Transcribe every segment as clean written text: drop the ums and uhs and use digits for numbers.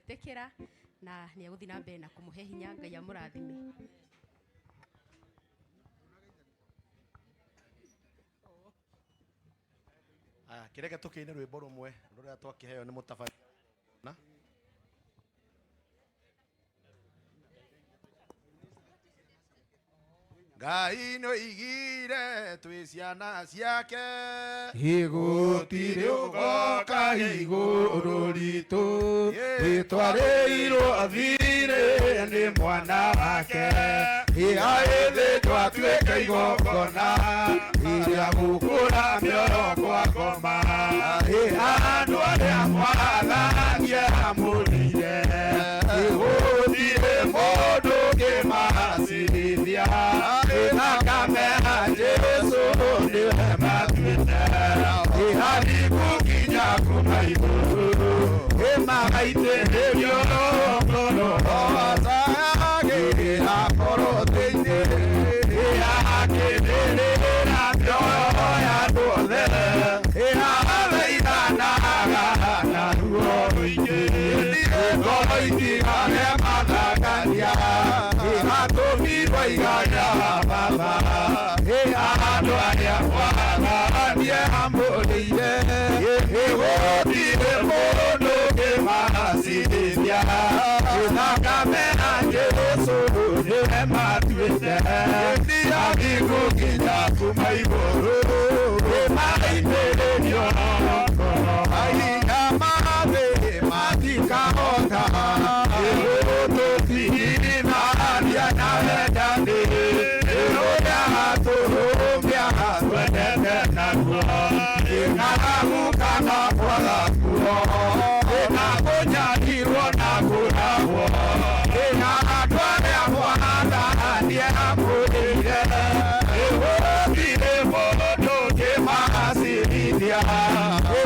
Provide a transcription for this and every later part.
kumwetekera na ni aguthi na mbere na kumuhe hinya Ngai amurathime. Kireke tukiine rwimbo rumwe ruria twakiheo ni mutabani na Ngai no igire twi ciana ciake igutire ugoka iguru ritu itwareirwo athire ni mwana wake iaithe twatuika igongona iria gukura mĩoro kwa ngoma andu aria mwathanie amũrire igutire mũndũ kĩmacirithia Nakamera Jesu niwe matuite ihari kukinya kumaiguru emaiterio nono ozagirira koroteine ihakinirira mioyo ya ndothe ihatheithanaga na ruo rũingĩ ngoro itigane mathangania ihatumirwo iganya baba andu aria mwathanie amũrĩire igũtire mũndũ kĩmacirithia thakame ya Jesũ niwe matuĩte agĩgũkinya kuma igũrũ ĩmaitĩrĩrio ngoro aiya mathĩ matikahota igũtũtirinaria na wendani ũrĩa hatũrũmia twendete naguo ing'aragu kana kwaga kuo ĩnakũnyagirwo na kũragwo ĩna andũ arĩa mwathanie amũrĩire igũtire mũndũ kĩmacirithia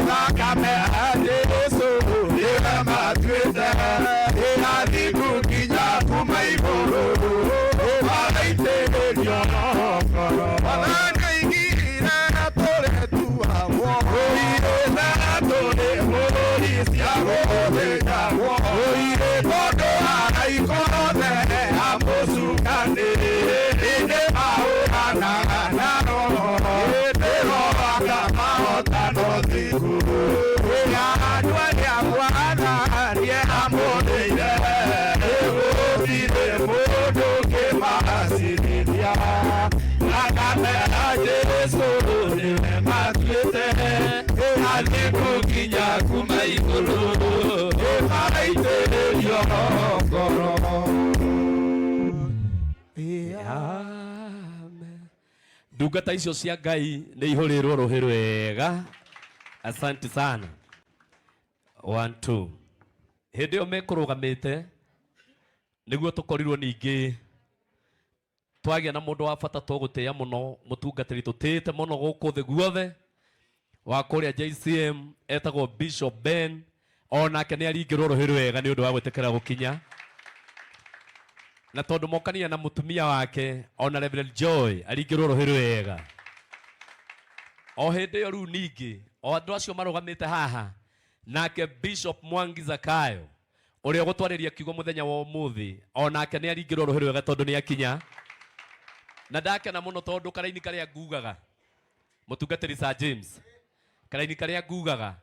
thakame ya Jesũ niwe matuĩte irathiĩ gũkinya kuma igũrũ ĩmaitĩrĩrio ngoro wanaigire tũrĩtuagwo ũirĩte tũrĩ mũrũri cia gũthĩnjagwo ũirĩ tondũ araikothe amũcukanĩrĩ ĩndĩ mahũranaga na roho ĩndĩ roaga mahotano thiku ĩya andũ arĩa mwathanie amũrĩire igũtire mũndũ kĩmacirithia thakame ya Jesũ niwe matuĩte athiĩ gũkinya kuma igũrũ ĩmaitĩrĩrio ngoro. Ndungata icio cia Ngai nĩ ihũrĩrwo rũhĩ rwega. Asante sana. 1 2 hĩndĩ ĩyo mekũrũgamĩte nĩguo tũkorirwo ningĩ twagĩa na mũndũ wa bata tũgũtĩa mũno mũtungatĩri tũtĩte mũno gũkũ thĩ guothe wa kũrĩa JCM etagwo Bishop Ben onake nĩ aringĩrwo rũhĩ rwega nĩ ũndũ wa gwĩtĩkĩra gũkinya na tondũ mokania na mũtumia wake ona Reverend Joy aringĩrwo rũhĩ rwega. O hĩndĩ ĩyo rĩu ningĩ o andũ acio marũgamĩte haha nake Bishop Mwangi Zakayo ũrĩa ũgũtwarĩria kiugo mũthenya wa ũmũthĩ onake nĩ aringĩrwo rũhĩ rwega tondũ nĩ akinya na ndakena mũno tondũ karaini karĩa ngugaga mũtungatĩri Sir James karaini karĩa ngugaga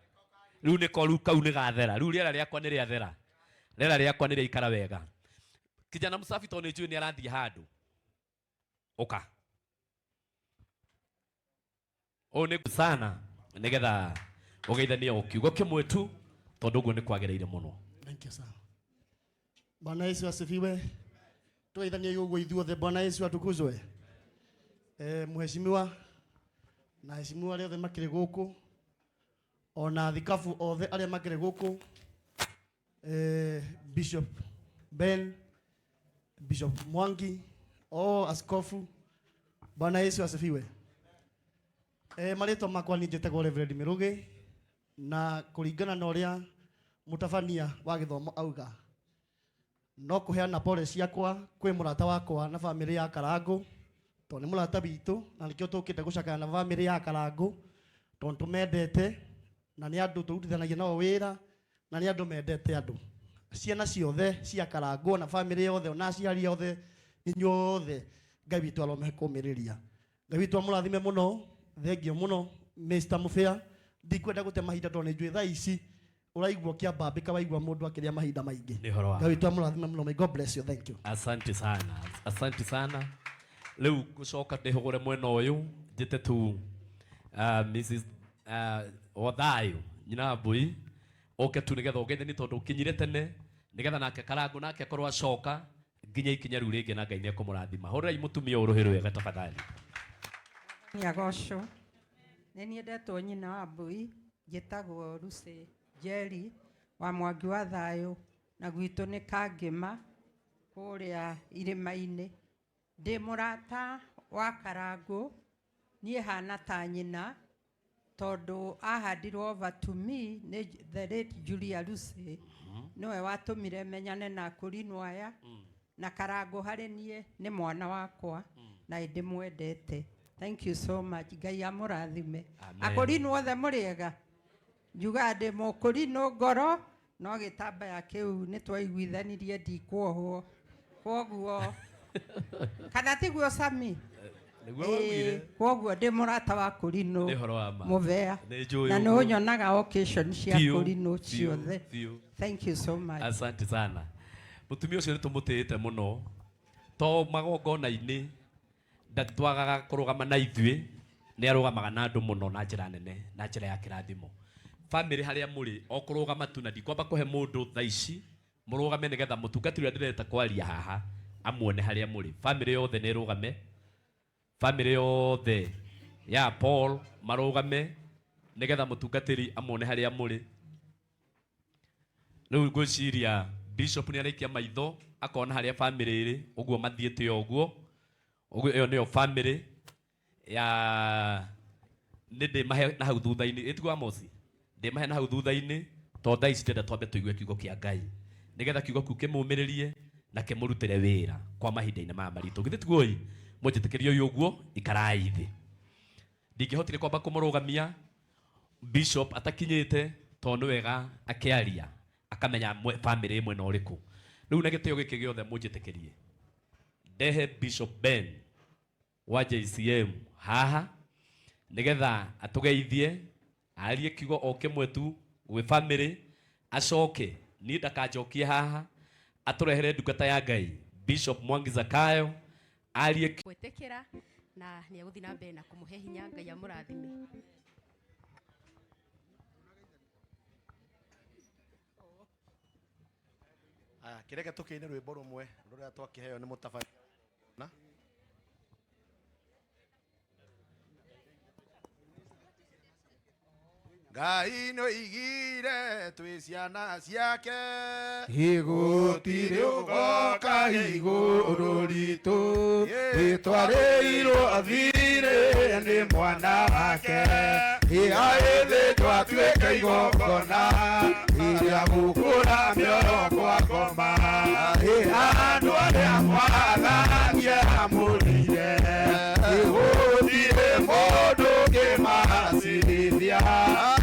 rĩu nĩko rĩu kau nĩ gathera rĩu rĩera rĩakwa nĩ rĩathera rĩera rĩakwa nĩ rĩaikara wega. Kijana Musafi tondũ nĩ njũĩ nĩ arathiĩ handũ ũka o nĩ sana nĩgetha ũgeithanie o kiugo kĩmwe tu tondũ ũguo nĩ kwagĩrĩire mũno. Thank you sana. Bwana Yesu asifiwe. Tugeithanie ũguo ithuothe. Bwana Yesu atukuzwe. Mheshimiwa na heshimiwa arĩa othe makĩrĩ gũkũ ona thikabu othe arĩa makĩrĩ gũkũ Bishop Ben, Bishop Mwangi, askofu. Bwana Yesu asifiwe. Marĩtwa makwa niĩ njĩtagwo Reverend Mirugi na kũringana na ũrĩa mũtabania wa gĩthomo auga no kũheana pole ciakwa kwĩ mũrata wakwa na family ya Karangũ tondũ nĩ mũrata witũ na nĩkĩo tũkĩte gũcakaya na family ya Karangũ tondũ tũmendete na nĩ andũ tũrutithanagia nao wĩra na nĩ andũ mendete andũ. ciana ciothe cia Karango na family yothe ona aciari othe inyuothe Ngai witũ arome kũmĩrĩria. Ngai witũ amũrathime mũno, thengio mũno Mr. Mũbĩa. Ndikwenda gũte mahinda tondũ nĩ njũĩ thaa ici uraigua kiambambĩka waigua mũndũ akĩrĩa mahinda maingĩ. Ngai witũ amũrathime mũno. May God bless you. Thank you. Asante sana. Asante sana. Leo gucoka ndihugure mwena uyu njite tu Mrs. Othayo nyina Mbui oke tu nigetha ũgeithanie tondũ ũkinyire tene nigetha nake Karango nake akorwo acoka nginya ikinya riu ringi na Ngai nĩ ekũmũrathima. Hũrĩrai mũtumia ũrũhĩ rwega tafadhali. Nĩagocwo nĩ niĩ ndetwo nyina wa Mbui njĩtagwo Lucy Njeri wa Mwangi wa Thayũ na gwitũ nĩ Kangĩma kũrĩa irĩma-inĩ. Ndĩ mũrata wa Karango niĩ hana ta nyina tondũ ahandirwo over to me nĩ the late Julia Lucy niwe watũmire menyane na kũrinwo aya na Karango harĩ niĩ nĩ mwana wakwa na ndĩmwendete. Thank you so much. Ngai amũrathime. Akũrinwo othe mũrĩega njuga ndĩ mũkũrinwo ngoro no gĩtambaya kĩu nĩ twaiguithanirie ndikwohwo kwoguo kana tiguo Sami kwoguo ndĩ mũrata wa kũrinwo Mũbĩa na nĩ ũnyonaga occasion cia kũrinwo ciothe. Thank you so much. Asante sana. Mũtumia ũcio nĩ tũmũtĩĩte mũno to magongona-inĩ ndatwagaga kũrũgama na ithuĩ nĩ arũgamaga na andũ mũno na njĩra nene na njĩra ya kĩrathimo. Family harĩa mũrĩ o kũrũgama tu na ndikwamba kũhe mũndũ thaa ici mũrũgame nĩgetha mũtungatĩri ũrĩa ndĩreta kwaria haha amuone harĩa mũrĩ. Family yothe nĩ ĩrũgame, family yothe ya Paul marũgame nĩgetha mũtungatĩri amuone harĩa mũrĩ. Rĩu ngwĩciria Bishop nĩ araikia maitho akona harĩa family ĩrĩ ũguo mathiĩte ũguo. Ũguo nĩyo family ya nĩ mahe na hau thutha-inĩ ĩtigwa Amosi mahe na hau thutha-inĩ tondũ thaa ici ndĩrenda twambe tũigue kiugo kĩa Ngai nĩgetha kiugo kĩu kĩmũmĩrĩrie na kĩmũrutĩre wĩra kwa mahinda-inĩ maya maritũ. Githĩ tiguo mũnjĩtĩkĩrie ũyũ ũguo ikarai thĩ. Ndingĩhotire kwamba kũmũrũgamia Bishop atakinyĩte tondũ nĩ wega akĩaria akamenya family ĩmwe na ũrĩkũ. Rĩu na gĩtĩo gĩkĩ gĩothe mũnjĩtĩkĩrie ndehe Bishop Ben wa JCM haha nĩgetha atũgeithie arie kiugo o kĩmwe tu gwĩ family acoke ni ndakanjokie haha atũrehere ndungata ya Ngai Bishop Mwangi Zakayo arie gwĩtĩkĩra na nĩ egũthiĩ na mbere na kũmũhe hinya. Ngai amũrathime. Kireke tukĩine rwĩmbo rũmwe rũrĩa twakĩheo nĩ mũtabania na Ngai no igire twĩ ciana ciake igũtirĩ ũgoka igũrũ ritũ rĩtwarĩirwo athirĩ nĩ mwana wake ĩgaĩthĩ twatuĩka igongona iria gũkũra mĩoro kwa ngoma andũ arĩa mwathanie amũrire igũtirĩ mũndũ kĩmacirithia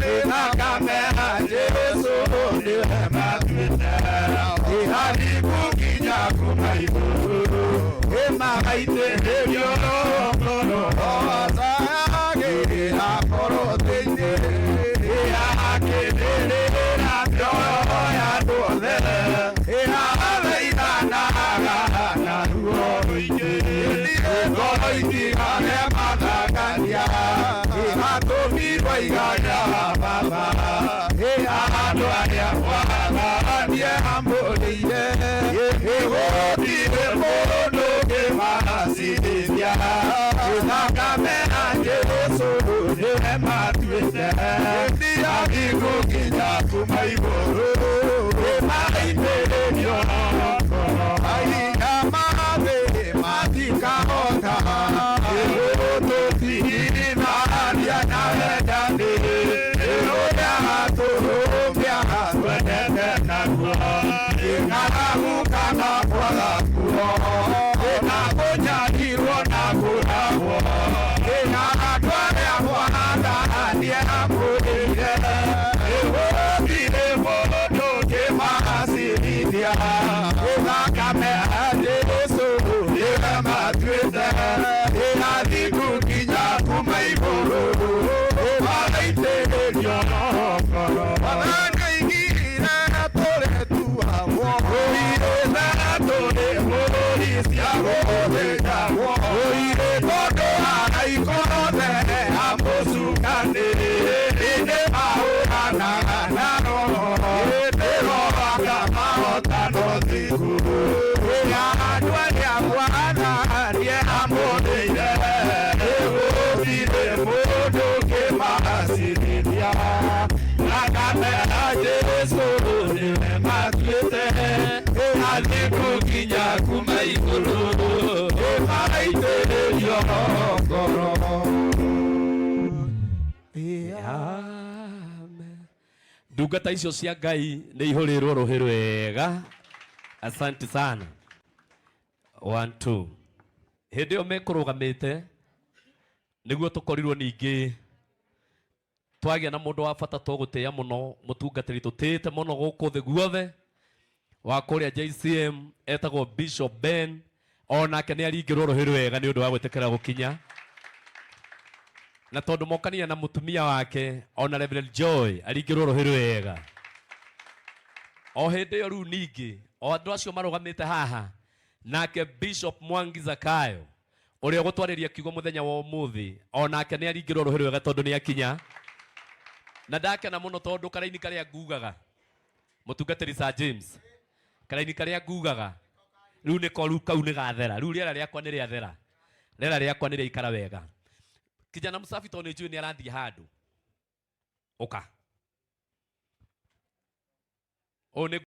ĩnakamera Jesũ nĩwe matuĩte ĩharibu nginya kuma igũrũ ĩmagaitĩrĩrio ngoro ozagĩrĩra ngoro thĩinĩ ĩakĩrĩrĩra mĩoyo ya andũ othe ĩhathaithanaga na ruo rũingĩ ngoro itigane mathangania ĩhatũmirwo iganya baba andũ arĩa mwathanie amũrĩire ĩgũtirĩ mũndũ kĩmacirithia ĩnakamera Jesũ nĩwe matuĩte ĩthiathigu nginya kuma igũrũ ĩmaitĩrĩrio ngoro mahinya mathĩ matikahota ĩgũtũtirithania na wendani ĩrũrĩa tũrũmbia twendete naguo ĩng'aragu kana kwaga kuo ĩnakũnyagirwo na kũragwo ĩna andũ arĩa mwathanie amũrĩire ĩgũtirĩ mũndũ kĩmacirithia dia thakame Jesu ĩwe matuĩte ĩgathiĩ gũkinya kuma igũrũ magaitĩrĩrio no ngoro magaingĩire tũrĩ tuagwo ũire na tũrĩ mũrũri cia gũthĩnjagwo ũire tondũ araikothe amũcukanĩrĩ ĩndĩ mahũranaga na roho ĩndĩ rohaga mahotano thiguru andũ arĩa mwathanie amũthĩire ĩgũthire mũndũ kĩmacirithia thakame ya Jesu nĩwe matuĩte ĩgathiĩ gũkinya kuma igũrũ ĩgaitĩrĩrio ngoro. Ndungata icio cia Ngai nĩ ihũrĩrwo rũhĩ rwega. Asante sana. 1 2. Hĩndĩ ĩyo mekũrũgamĩte nĩguo tũkorirwo ningĩ twagĩa na mũndũ wa bata tũgũtĩĩa mũno mũtungatĩri tũtĩĩte mũno gũkũ thĩ guothe wa kũrĩa JCM etagwo Bishop Ben, onake nĩ aringĩrwo rũhĩ rwega nĩ ũndũ wa gwĩtĩkĩra gũkinya, na tondũ mokania na mũtumia wake ona Reverend Joy aringĩrwo rũhĩ rwega. O hĩndĩ ĩyo rĩu ningĩ o andũ acio marũgamĩte haha nake Bishop Mwangi Zakayo ũrĩa gũtwarĩria kiugo mũthenya wa ũmũthĩ onake nĩ aringĩrwo rũhĩ rwega tondũ nĩ akinya. Na ndakena mũno tondũ karaini karĩa ngugaga mũtungatĩri Sir James, karaini karĩa ngugaga rĩu nĩko rĩu kau nĩ gathera, rĩu rĩera rĩakwa nĩ rĩathera, rĩera rĩakwa nĩ rĩaikara wega. Kijana Musafi tondũ nĩ njũĩ nĩ arathiĩ handũ ũka.